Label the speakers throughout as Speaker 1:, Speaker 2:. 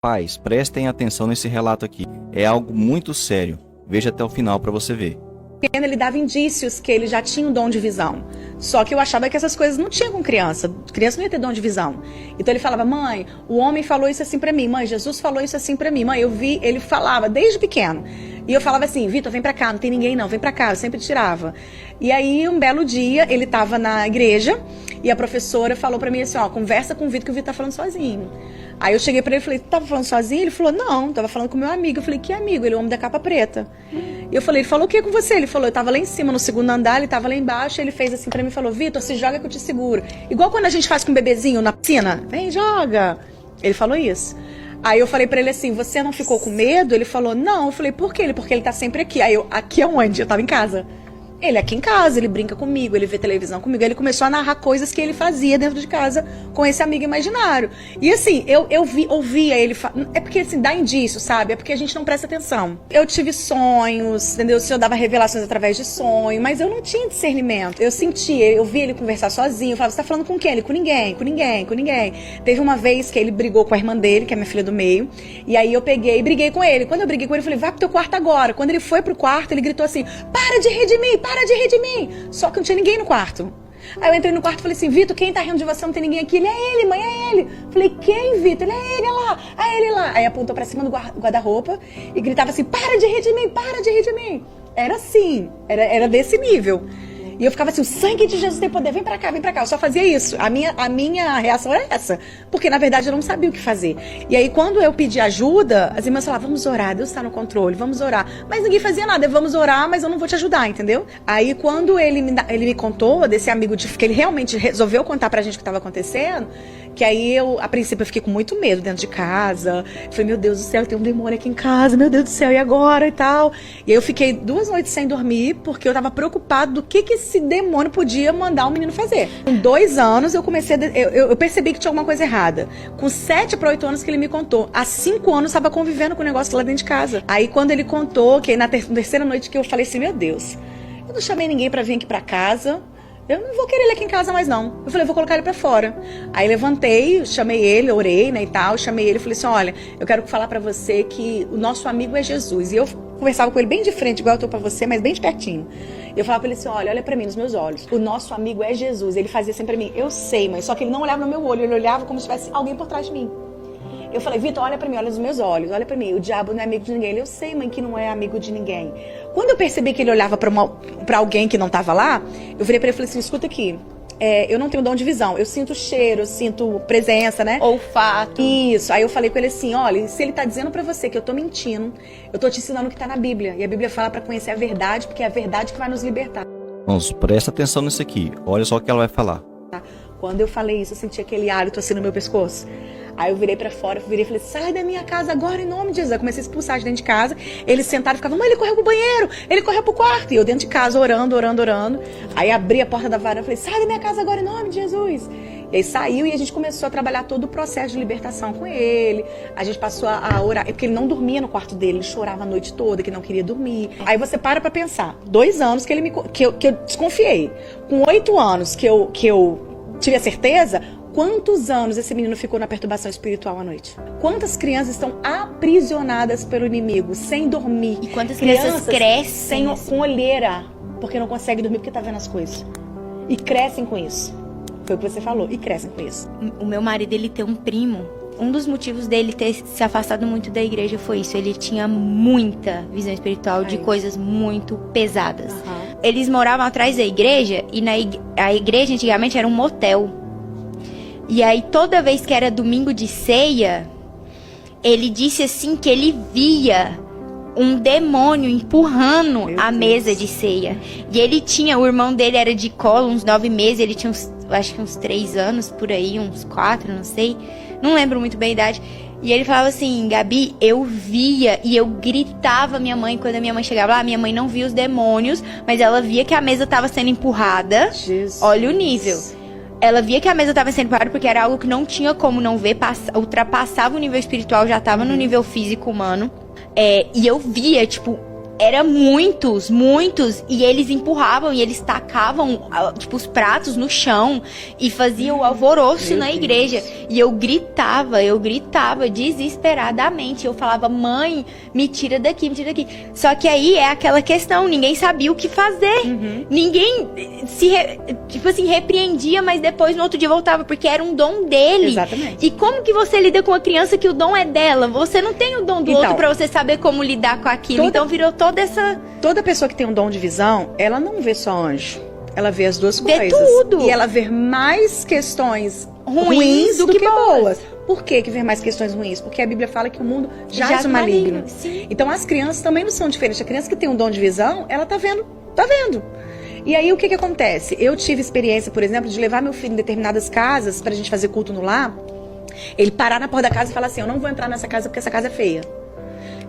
Speaker 1: Pais, prestem atenção nesse relato aqui. É algo muito sério. Veja até o final para você ver.
Speaker 2: Ele dava indícios que ele já tinha um dom de visão. Só que eu achava que essas coisas não tinham com criança. Criança não ia ter dom de visão. Então ele falava: mãe, o homem falou isso assim pra mim. Mãe, Jesus falou isso assim pra mim. Mãe, eu vi, ele falava desde pequeno. E eu falava assim: Vitor, vem pra cá, não tem ninguém não, vem pra cá. Eu sempre tirava. E aí, um belo dia, ele tava na igreja e a professora falou pra mim assim: ó, conversa com o Vitor, que o Vitor tá falando sozinho. Aí eu cheguei pra ele e falei: tava falando sozinho? Ele falou: não, tava falando com meu amigo. Eu falei: que amigo? Ele é o homem da capa preta. E eu falei: ele falou o que com você? Ele falou: eu tava lá em cima, no segundo andar, ele tava lá embaixo. Ele fez assim pra mim e falou: Vitor, se joga que eu te seguro. Igual quando a gente faz com um bebezinho na piscina. Vem, joga. Ele falou isso. Aí eu falei pra ele assim: você não ficou com medo? Ele falou: não. Eu falei: por quê? Ele: porque ele tá sempre aqui. Aí eu: aqui aonde? Eu tava em casa. Ele aqui em casa, ele brinca comigo, ele vê televisão comigo. Aí ele começou a narrar coisas que ele fazia dentro de casa com esse amigo imaginário. E assim, eu ouvia ele... É porque assim, dá indício, sabe? É porque a gente não presta atenção. Eu tive sonhos, entendeu? O Senhor dava revelações através de sonho, mas eu não tinha discernimento. Eu sentia, eu via ele conversar sozinho. Eu falava: você tá falando com quem? Ele: com ninguém, com ninguém, com ninguém. Teve uma vez que ele brigou com a irmã dele, que é minha filha do meio. E aí eu peguei e briguei com ele. Quando eu briguei com ele, eu falei: vai pro teu quarto agora. Quando ele foi pro quarto, ele gritou assim: para de rir de mim, para de rir de mim. Só que não tinha ninguém no quarto. Aí eu entrei no quarto e falei assim: Vitor, quem tá rindo de você? Não tem ninguém aqui. Ele: é ele, mãe, é ele. Falei: quem, Vitor? Ele: é ele, olha lá, é ele lá. Aí apontou pra cima do guarda-roupa e gritava assim: para de rir de mim, para de rir de mim. Era assim, era desse nível. E eu ficava assim: o sangue de Jesus tem poder, vem pra cá, vem pra cá. Eu só fazia isso. A minha reação era essa. Porque, na verdade, eu não sabia o que fazer. E aí, quando eu pedi ajuda, as irmãs falavam: vamos orar, Deus tá no controle, vamos orar. Mas ninguém fazia nada: vamos orar, mas eu não vou te ajudar, entendeu? Aí, quando ele me contou desse amigo, que ele realmente resolveu contar pra gente o que estava acontecendo, que aí a princípio, eu fiquei com muito medo dentro de casa. Eu falei: meu Deus do céu, tem um demônio aqui em casa, meu Deus do céu, e agora e tal? E aí eu fiquei 2 noites sem dormir, porque eu tava preocupada do que esse demônio podia mandar o menino fazer. Com 2 anos, eu comecei eu percebi que tinha alguma coisa errada. Com 7 para 8 anos que ele me contou. Há 5 anos, eu tava convivendo com o negócio lá dentro de casa. Aí, quando ele contou, que na terceira noite que eu falei assim: meu Deus, eu não chamei ninguém pra vir aqui pra casa. Eu não vou querer ele aqui em casa mais, não. Eu falei: vou colocar ele pra fora. Aí levantei, chamei ele, orei, né, e tal. Chamei ele e falei assim: olha, eu quero falar pra você que o nosso amigo é Jesus. E eu conversava com ele bem de frente, igual eu tô pra você, mas bem de pertinho. Eu falava pra ele assim: olha pra mim, nos meus olhos. O nosso amigo é Jesus. Ele fazia sempre pra mim: eu sei, mãe. Só que ele não olhava no meu olho, ele olhava como se tivesse alguém por trás de mim. Eu falei: Vitor, olha pra mim, olha nos meus olhos, olha pra mim. O diabo não é amigo de ninguém. Ele: eu sei, mãe, que não é amigo de ninguém. Quando eu percebi que ele olhava pra alguém que não tava lá, eu virei pra ele e falei assim: escuta aqui, eu não tenho dom de visão. Eu sinto cheiro, eu sinto presença, né?
Speaker 3: Olfato.
Speaker 2: Isso. Aí eu falei com ele assim: olha, se ele tá dizendo pra você que eu tô mentindo, eu tô te ensinando o que tá na Bíblia. E a Bíblia fala pra conhecer a verdade, porque é a verdade que vai nos libertar.
Speaker 1: Vamos, presta atenção nisso aqui. Olha só o que ela vai falar.
Speaker 2: Quando eu falei isso, eu senti aquele hálito assim no meu pescoço. Aí eu virei pra fora, e falei: sai da minha casa agora, em nome de Jesus. Eu comecei a expulsar de dentro de casa. Eles sentaram e ficavam: mãe, ele correu pro banheiro, ele correu pro quarto. E eu dentro de casa, orando. Aí abri a porta da varanda e falei: sai da minha casa agora, em nome de Jesus. E aí saiu e a gente começou a trabalhar todo o processo de libertação com ele. A gente passou a orar, porque ele não dormia no quarto dele, ele chorava a noite toda, que não queria dormir. Aí você para pra pensar: 2 anos que eu desconfiei. Com 8 anos que eu tive a certeza. Quantos anos esse menino ficou na perturbação espiritual à noite? Quantas crianças estão aprisionadas pelo inimigo, sem dormir?
Speaker 3: E quantas crianças crescem
Speaker 2: com olheira, porque não conseguem dormir porque tá vendo as coisas. E crescem com isso. Foi o que você falou, e crescem com isso.
Speaker 3: O meu marido, ele tem um primo. Um dos motivos dele ter se afastado muito da igreja foi isso. Ele tinha muita visão espiritual de coisas muito pesadas. Eles moravam atrás da igreja, e a igreja antigamente era um motel. E aí, toda vez que era domingo de ceia, ele disse assim que ele via um demônio empurrando a mesa de ceia. E ele tinha, o irmão dele era de colo, uns 9 meses, ele tinha acho que uns 3 anos, por aí, uns 4, não sei. Não lembro muito bem a idade. E ele falava assim: Gabi, eu via e eu gritava a minha mãe. Quando a minha mãe chegava lá, minha mãe não via os demônios, mas ela via que a mesa estava sendo empurrada.
Speaker 2: Jesus.
Speaker 3: Olha o nível. Ela via que a mesa estava sendo empurrada porque era algo que não tinha como não ver, ultrapassava o nível espiritual, já estava no nível físico humano. E eu via, tipo, era muitos, e eles empurravam e eles tacavam, tipo, os pratos no chão e faziam o alvoroço na igreja. E eu gritava desesperadamente. Eu falava, mãe, me tira daqui, me tira daqui. Só que aí é aquela questão, ninguém sabia o que fazer. Ninguém tipo assim, repreendia, mas depois no outro dia voltava, porque era um dom dele.
Speaker 2: Exatamente.
Speaker 3: E como que você lida com uma criança que o dom é dela? Você não tem o dom do outro pra você saber como lidar com aquilo. Então virou
Speaker 2: Toda pessoa que tem um dom de visão, ela não vê só anjo. Ela vê as duas
Speaker 3: Vê
Speaker 2: coisas.
Speaker 3: tudo.
Speaker 2: E ela vê mais questões
Speaker 3: ruins
Speaker 2: do
Speaker 3: do
Speaker 2: que
Speaker 3: que
Speaker 2: boas. Por que vê mais questões ruins? Porque a Bíblia fala que o mundo jaz o maligno.
Speaker 3: Sim.
Speaker 2: Então as crianças também não são diferentes. A criança que tem um dom de visão, ela tá vendo. E aí o que acontece? Eu tive experiência, por exemplo, de levar meu filho em determinadas casas pra gente fazer culto no lar. Ele parar na porta da casa e falar assim, eu não vou entrar nessa casa porque essa casa é feia.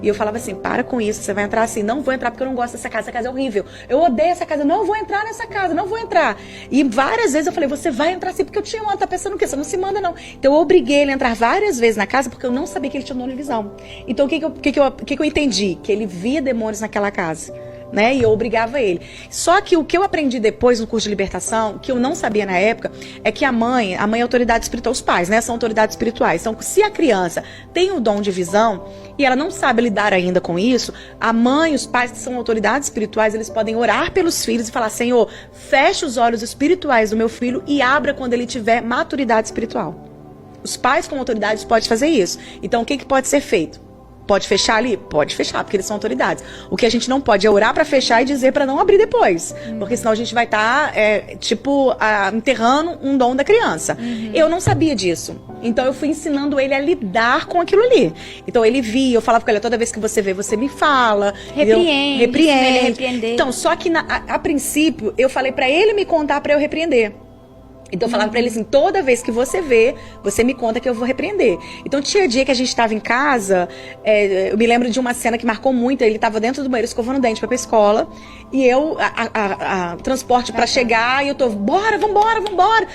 Speaker 2: E eu falava assim, para com isso, você vai entrar assim, não vou entrar porque eu não gosto dessa casa, essa casa é horrível. Eu odeio essa casa, não vou entrar nessa casa, não vou entrar. E várias vezes eu falei, você vai entrar sim, porque eu tinha uma, tá pensando o quê? Você não se manda não. Então eu obriguei ele a entrar várias vezes na casa porque eu não sabia que ele tinha um dom de visão. Então o que eu entendi? Que ele via demônios naquela casa. Né? E eu obrigava ele. Só que o que eu aprendi depois no curso de libertação, que eu não sabia na época, é que a mãe é autoridade espiritual, os pais, né? São autoridades espirituais. Então, se a criança tem o dom de visão e ela não sabe lidar ainda com isso, a mãe, os pais que são autoridades espirituais, eles podem orar pelos filhos e falar, Senhor, fecha os olhos espirituais do meu filho e abra quando ele tiver maturidade espiritual. Os pais como autoridades podem fazer isso. Então, o que pode ser feito? Pode fechar ali? Pode fechar, porque eles são autoridades. O que a gente não pode é orar pra fechar e dizer pra não abrir depois. Porque senão a gente vai estar, enterrando um dom da criança. Eu não sabia disso. Então eu fui ensinando ele a lidar com aquilo ali. Então ele via, eu falava com ele, toda vez que você vê, você me fala.
Speaker 3: Repreende.
Speaker 2: Repreender. Então, só que a princípio, eu falei pra ele me contar pra eu repreender. Então eu falava pra ele assim, toda vez que você vê, você me conta que eu vou repreender. Então tinha dia que a gente estava em casa, eu me lembro de uma cena que marcou muito, ele estava dentro do banheiro escovando o dente pra ir pra escola, e eu, transporte pra chegar, e eu tô, vambora,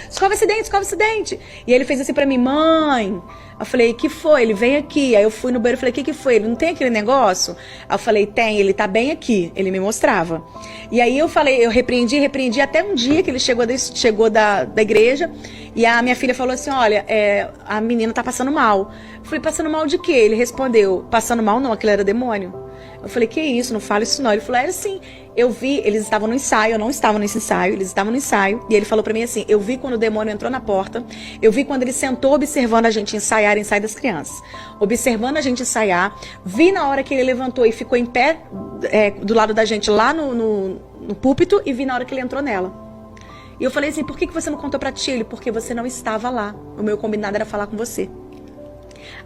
Speaker 2: escova esse dente. E ele fez assim pra mim, mãe, eu falei, que foi? Ele vem aqui. Aí eu fui no banheiro e falei, que foi? Ele não tem aquele negócio? Aí eu falei, tem, ele tá bem aqui. Ele me mostrava. E aí eu falei, eu repreendi até um dia que ele chegou da igreja e a minha filha falou assim, olha, a menina tá passando mal. Eu falei, passando mal de quê? Ele respondeu, passando mal não, aquilo era demônio. Eu falei, que isso? Não fala isso não. Ele falou, era assim, eu vi, eles estavam no ensaio, eu não estava nesse ensaio, eles estavam no ensaio, e ele falou pra mim assim, eu vi quando o demônio entrou na porta, eu vi quando ele sentou observando a gente ensaiar, ensaio das crianças, observando a gente ensaiar, vi na hora que ele levantou e ficou em pé do lado da gente lá no púlpito, e vi na hora que ele entrou nela. E eu falei assim, por que você não contou pra tia? Ele, porque você não estava lá, o meu combinado era falar com você.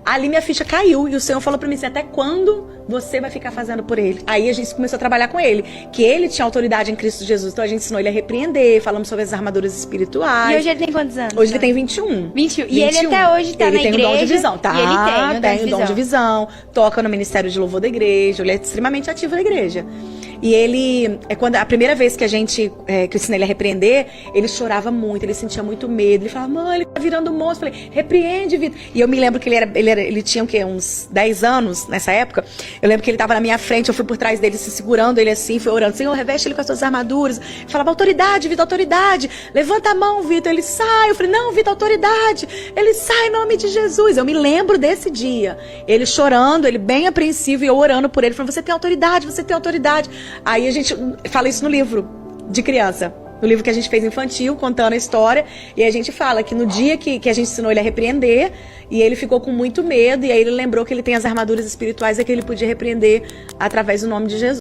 Speaker 2: Ali minha ficha caiu e o Senhor falou pra mim assim, até quando você vai ficar fazendo por ele? Aí a gente começou a trabalhar com ele, que ele tinha autoridade em Cristo Jesus, então a gente ensinou ele a repreender, falamos sobre as armaduras espirituais.
Speaker 3: E hoje ele tem quantos anos?
Speaker 2: Hoje ele tem 21.
Speaker 3: 21. E ele até hoje tá na igreja.
Speaker 2: Ele tem o dom de visão, tá?
Speaker 3: E ele tem
Speaker 2: o dom de visão, toca no Ministério de Louvor da igreja, ele é extremamente ativo na igreja. E ele, quando a primeira vez que que eu ensinei ele a repreender, ele chorava muito, ele sentia muito medo. Ele falava, mãe, ele tá virando monstro. Eu falei, repreende, Vitor. E eu me lembro que ele tinha o quê? Uns 10 anos nessa época. Eu lembro que ele tava na minha frente, eu fui por trás dele, se segurando ele assim, fui orando, Senhor, reveste ele com as suas armaduras. Eu falava, autoridade, Vitor, autoridade. Levanta a mão, Vitor. Ele sai. Eu falei, não, Vitor, autoridade. Ele sai em nome de Jesus. Eu me lembro desse dia. Ele chorando, ele bem apreensivo, e eu orando por ele, falando, você tem autoridade, você tem autoridade. Aí a gente fala isso no livro de criança, no livro que a gente fez infantil, contando a história, e a gente fala que no dia que a gente ensinou ele a repreender, e ele ficou com muito medo, e aí ele lembrou que ele tem as armaduras espirituais e que ele podia repreender através do nome de Jesus.